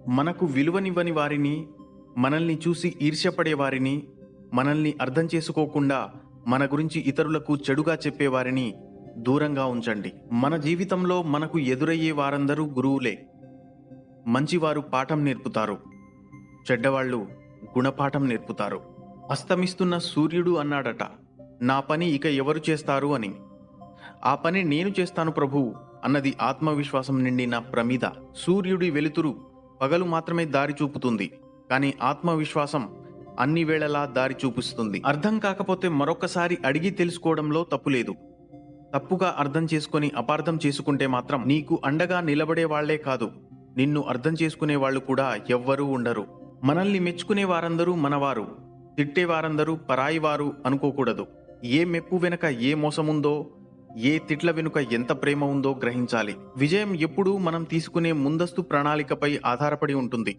మనకు విలువనివ్వని వారిని, మనల్ని చూసి ఈర్ష్యపడే వారిని, మనల్ని అర్థం చేసుకోకుండా మన గురించి ఇతరులకు చెడుగా చెప్పేవారిని దూరంగా ఉంచండి. మన జీవితంలో మనకు ఎదురయ్యే వారందరూ గురువులే. మంచివారు పాఠం నేర్పుతారు, చెడ్డవాళ్ళు గుణపాఠం నేర్పుతారు. అస్తమిస్తున్న సూర్యుడు అన్నాడట, నా పని ఇక ఎవరు చేస్తారు అని. ఆ పని నేను చేస్తాను ప్రభు అన్నది ఆత్మవిశ్వాసం నిండిన ప్రమిద. సూర్యుడి వెలుతురు పగలు మాత్రమే దారి చూపుతుంది, కానీ ఆత్మవిశ్వాసం అన్ని వేళలా దారి చూపిస్తుంది. అర్థం కాకపోతే మరొకసారి అడిగి తెలుసుకోవడంలో తప్పులేదు. తప్పుగా అర్థం చేసుకొని అపార్థం చేసుకుంటే మాత్రం నీకు అండగా నిలబడే వాళ్లే కాదు, నిన్ను అర్థం చేసుకునే వాళ్ళు కూడా ఎవ్వరూ ఉండరు. మనల్ని మెచ్చుకునే వారందరూ మనవారు, తిట్టేవారందరూ పరాయివారు అనుకోకూడదు. ఏ మెప్పు వెనుక ఏ మోసముందో, ఏ తిట్ల వెనుక ఎంత ప్రేమ ఉందో గ్రహించాలి. విజయం ఎప్పుడూ మనం తీసుకునే ముందస్తు ప్రణాళికపై ఆధారపడి ఉంటుంది.